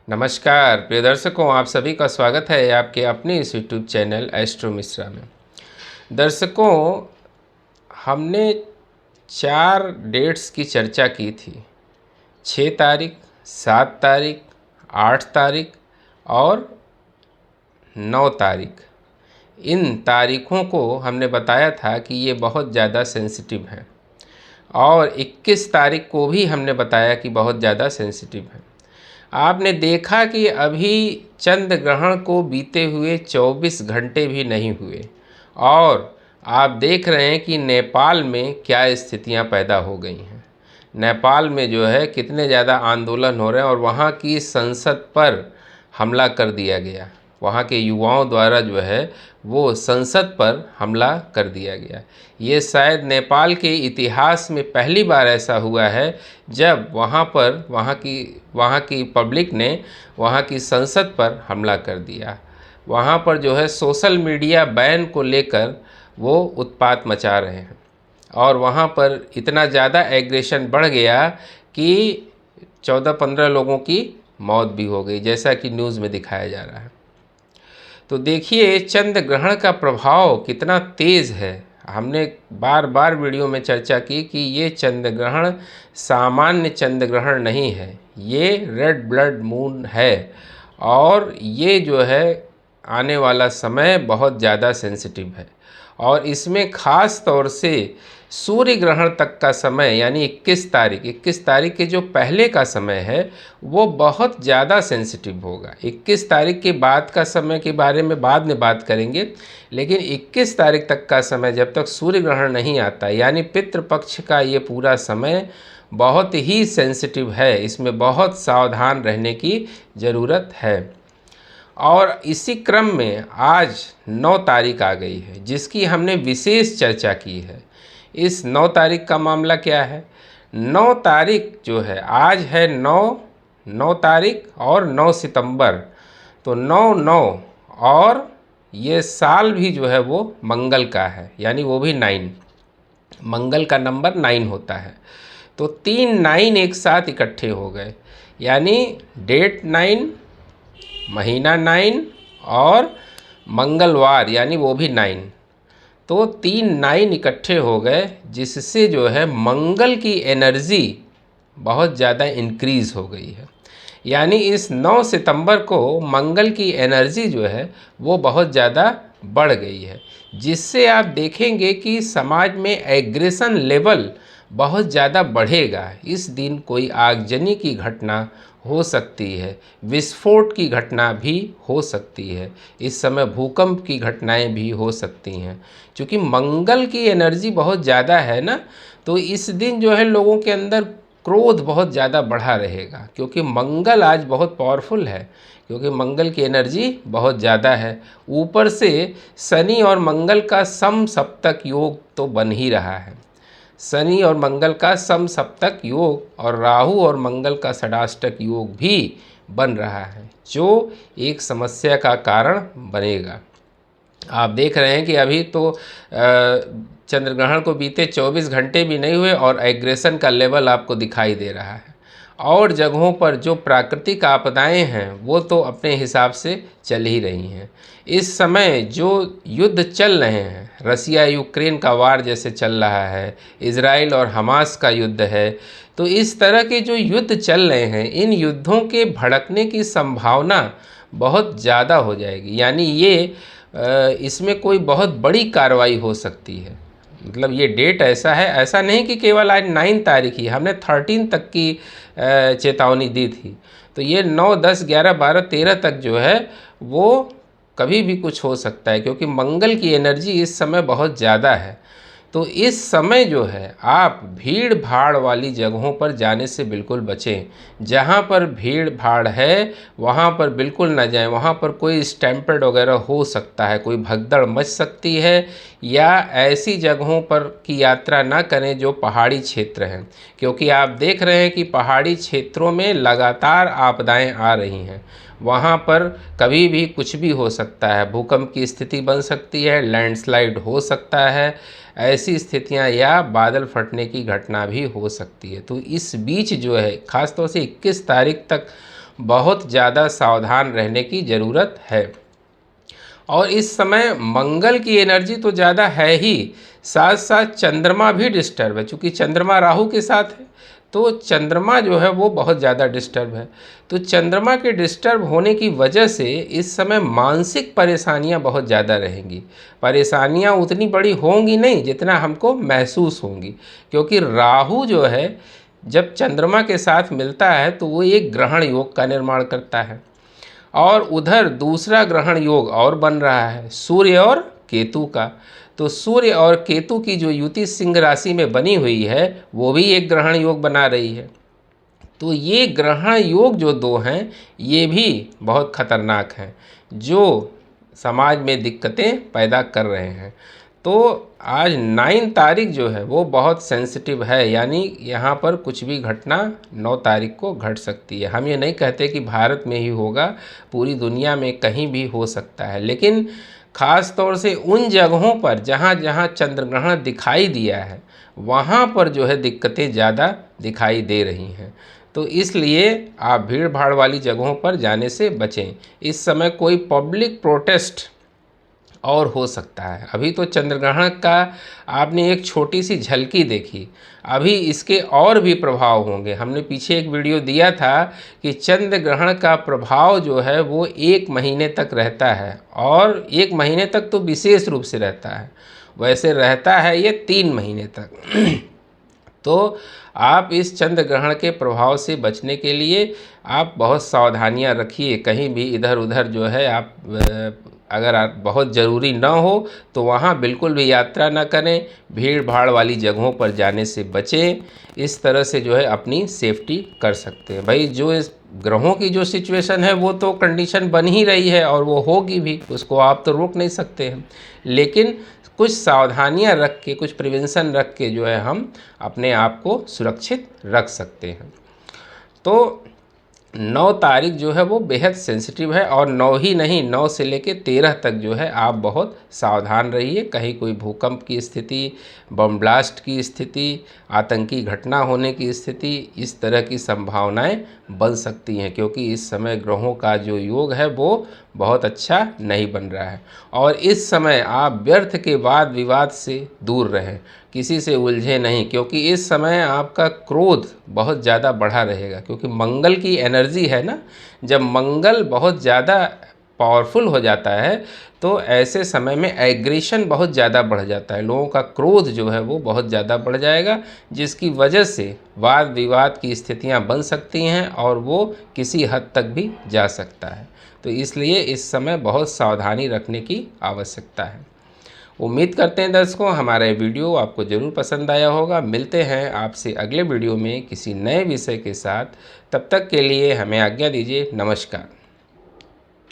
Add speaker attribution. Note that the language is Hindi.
Speaker 1: नमस्कार प्रिय दर्शकों, आप सभी का स्वागत है आपके अपने इस यूट्यूब चैनल एस्ट्रो मिश्रा में। दर्शकों, हमने 4 डेट्स की चर्चा की थी। 6 तारीख, 7 तारीख, 8 तारीख और 9 तारीख। इन तारीखों को हमने बताया था कि ये बहुत ज़्यादा सेंसिटिव हैं और 21 तारीख को भी हमने बताया कि बहुत ज़्यादा सेंसिटिव है। आपने देखा कि अभी चंद्र ग्रहण को बीते हुए 24 घंटे भी नहीं हुए और आप देख रहे हैं कि नेपाल में क्या स्थितियां पैदा हो गई हैं। नेपाल में जो है कितने ज़्यादा आंदोलन हो रहे हैं और वहाँ की संसद पर हमला कर दिया गया। वहाँ के युवाओं द्वारा जो है वो संसद पर हमला कर दिया गया। ये शायद नेपाल के इतिहास में पहली बार ऐसा हुआ है जब वहाँ की पब्लिक ने वहाँ की संसद पर हमला कर दिया। वहाँ पर जो है सोशल मीडिया बैन को लेकर वो उत्पात मचा रहे हैं और वहाँ पर इतना ज़्यादा एग्रेशन बढ़ गया कि 14-15 लोगों की मौत भी हो गई, जैसा कि न्यूज़ में दिखाया जा रहा है। तो देखिए चंद्र ग्रहण का प्रभाव कितना तेज़ है। हमने बार बार वीडियो में चर्चा की कि ये चंद्र ग्रहण सामान्य चंद्र ग्रहण नहीं है, ये रेड ब्लड मून है और ये जो है आने वाला समय बहुत ज़्यादा सेंसिटिव है। और इसमें ख़ास तौर से सूर्य ग्रहण तक का समय यानी 21 तारीख के जो पहले का समय है वो बहुत ज़्यादा सेंसिटिव होगा। 21 तारीख के बाद का समय के बारे में बाद में बात करेंगे, लेकिन 21 तारीख तक का समय जब तक सूर्य ग्रहण नहीं आता यानी पितृपक्ष का ये पूरा समय बहुत ही सेंसिटिव है। इसमें बहुत सावधान रहने की ज़रूरत है। और इसी क्रम में आज 9 तारीख आ गई है जिसकी हमने विशेष चर्चा की है। इस 9 तारीख का मामला क्या है? 9 तारीख जो है आज है 9 तारीख और 9 सितंबर, तो 9 और ये साल भी जो है वो मंगल का है यानी वो भी 9, मंगल का नंबर 9 होता है। तो 3 9 एक साथ इकट्ठे हो गए यानी डेट 9, महीना 9 और मंगलवार यानी वो भी 9। तो 3 9 इकट्ठे हो गए जिससे जो है मंगल की एनर्जी बहुत ज़्यादा इंक्रीज़ हो गई है। यानी इस 9 सितंबर को मंगल की एनर्जी जो है वो बहुत ज़्यादा बढ़ गई है, जिससे आप देखेंगे कि समाज में एग्रेशन लेवल बहुत ज़्यादा बढ़ेगा। इस दिन कोई आगजनी की घटना हो सकती है, विस्फोट की घटना भी हो सकती है, इस समय भूकंप की घटनाएं भी हो सकती हैं। क्योंकि मंगल की एनर्जी बहुत ज़्यादा है ना, तो इस दिन जो है लोगों के अंदर क्रोध बहुत ज़्यादा बढ़ा रहेगा क्योंकि मंगल आज बहुत पावरफुल है, क्योंकि मंगल की एनर्जी बहुत ज़्यादा है। ऊपर से शनि और मंगल का समसप्तक योग तो बन ही रहा है, शनि और मंगल का समसप्तक योग और राहु और मंगल का षडाष्टक योग भी बन रहा है, जो एक समस्या का कारण बनेगा। आप देख रहे हैं कि अभी तो चंद्र ग्रहण को बीते 24 घंटे भी नहीं हुए और एग्रेशन का लेवल आपको दिखाई दे रहा है। और जगहों पर जो प्राकृतिक आपदाएं हैं वो तो अपने हिसाब से चल ही रही हैं। इस समय जो युद्ध चल रहे हैं, रसिया यूक्रेन का वार जैसे चल रहा है, इजराइल और हमास का युद्ध है, तो इस तरह के जो युद्ध चल रहे हैं इन युद्धों के भड़कने की संभावना बहुत ज़्यादा हो जाएगी। यानी ये इसमें कोई बहुत बड़ी कार्रवाई हो सकती है। मतलब ये डेट ऐसा है, ऐसा नहीं कि केवल आज 9 तारीख ही, हमने 13 तक की चेतावनी दी थी। तो ये 9 10 11 12 13 तक जो है वो कभी भी कुछ हो सकता है, क्योंकि मंगल की एनर्जी इस समय बहुत ज़्यादा है। तो इस समय जो है आप भीड़ भाड़ वाली जगहों पर जाने से बिल्कुल बचें। जहाँ पर भीड़ भाड़ है वहाँ पर बिल्कुल ना जाएं। वहाँ पर कोई स्टैम्पेड वगैरह हो सकता है, कोई भगदड़ मच सकती है, या ऐसी जगहों पर की यात्रा ना करें जो पहाड़ी क्षेत्र हैं, क्योंकि आप देख रहे हैं कि पहाड़ी क्षेत्रों में लगातार आपदाएं आ रही हैं। वहाँ पर कभी भी कुछ भी हो सकता है, भूकंप की स्थिति बन सकती है, लैंडस्लाइड हो सकता है, ऐसी स्थितियां या बादल फटने की घटना भी हो सकती है। तो इस बीच जो है ख़ास तौर से 21 तारीख तक बहुत ज़्यादा सावधान रहने की ज़रूरत है। और इस समय मंगल की एनर्जी तो ज़्यादा है ही, साथ साथ चंद्रमा भी डिस्टर्ब है, चूँकि चंद्रमा राहु के साथ है, तो चंद्रमा जो है वो बहुत ज़्यादा डिस्टर्ब है। तो चंद्रमा के डिस्टर्ब होने की वजह से इस समय मानसिक परेशानियां बहुत ज़्यादा रहेंगी। परेशानियां उतनी बड़ी होंगी नहीं जितना हमको महसूस होंगी, क्योंकि राहु जो है जब चंद्रमा के साथ मिलता है तो वो एक ग्रहण योग का निर्माण करता है, और उधर दूसरा ग्रहण योग और बन रहा है सूर्य और केतु का। तो सूर्य और केतु की जो युति सिंह राशि में बनी हुई है वो भी एक ग्रहण योग बना रही है। तो ये ग्रहण योग जो दो हैं ये भी बहुत खतरनाक हैं, जो समाज में दिक्कतें पैदा कर रहे हैं। तो आज 9 तारीख जो है वो बहुत सेंसिटिव है, यानी यहाँ पर कुछ भी घटना 9 तारीख को घट सकती है। हम ये नहीं कहते कि भारत में ही होगा, पूरी दुनिया में कहीं भी हो सकता है, लेकिन ख़ास तौर से उन जगहों पर जहाँ जहाँ चंद्रग्रहण दिखाई दिया है वहाँ पर जो है दिक्कतें ज़्यादा दिखाई दे रही हैं। तो इसलिए आप भीड़ भाड़ वाली जगहों पर जाने से बचें। इस समय कोई पब्लिक प्रोटेस्ट और हो सकता है। अभी तो चंद्रग्रहण का आपने एक छोटी सी झलकी देखी, अभी इसके और भी प्रभाव होंगे। हमने पीछे एक वीडियो दिया था कि चंद्र ग्रहण का प्रभाव जो है वो 1 महीने तक रहता है, और 1 महीने तक तो विशेष रूप से रहता है, वैसे रहता है ये 3 महीने तक। तो आप इस चंद्र ग्रहण के प्रभाव से बचने के लिए आप बहुत सावधानियां रखिए। कहीं भी इधर उधर जो है आप अगर आप बहुत ज़रूरी ना हो तो वहाँ बिल्कुल भी यात्रा ना करें, भीड़ भाड़ वाली जगहों पर जाने से बचें। इस तरह से जो है अपनी सेफ्टी कर सकते हैं। भाई जो इस ग्रहों की जो सिचुएशन है वो तो कंडीशन बन ही रही है और वो होगी भी, उसको आप तो रोक नहीं सकते हैं, लेकिन कुछ सावधानियां रख के, कुछ प्रिवेंशन रख के जो है हम अपने आप को सुरक्षित रख सकते हैं। तो 9 तारीख जो है वो बेहद सेंसिटिव है, और 9 ही नहीं, 9 से लेके 13 तक जो है आप बहुत सावधान रहिए। कहीं कोई भूकंप की स्थिति, बम ब्लास्ट की स्थिति, आतंकी घटना होने की स्थिति, इस तरह की संभावनाएं बन सकती हैं, क्योंकि इस समय ग्रहों का जो योग है वो बहुत अच्छा नहीं बन रहा है। और इस समय आप व्यर्थ के वाद विवाद से दूर रहें, किसी से उलझे नहीं, क्योंकि इस समय आपका क्रोध बहुत ज़्यादा बढ़ा रहेगा, क्योंकि मंगल की एनर्जी है ना। जब मंगल बहुत ज़्यादा पावरफुल हो जाता है तो ऐसे समय में एग्रेशन बहुत ज़्यादा बढ़ जाता है, लोगों का क्रोध जो है वो बहुत ज़्यादा बढ़ जाएगा, जिसकी वजह से वाद विवाद की स्थितियां बन सकती हैं और वो किसी हद तक भी जा सकता है। तो इसलिए इस समय बहुत सावधानी रखने की आवश्यकता है। उम्मीद करते हैं दर्शकों हमारा ये वीडियो आपको ज़रूर पसंद आया होगा। मिलते हैं आपसे अगले वीडियो में किसी नए विषय के साथ, तब तक के लिए हमें आज्ञा दीजिए। नमस्कार।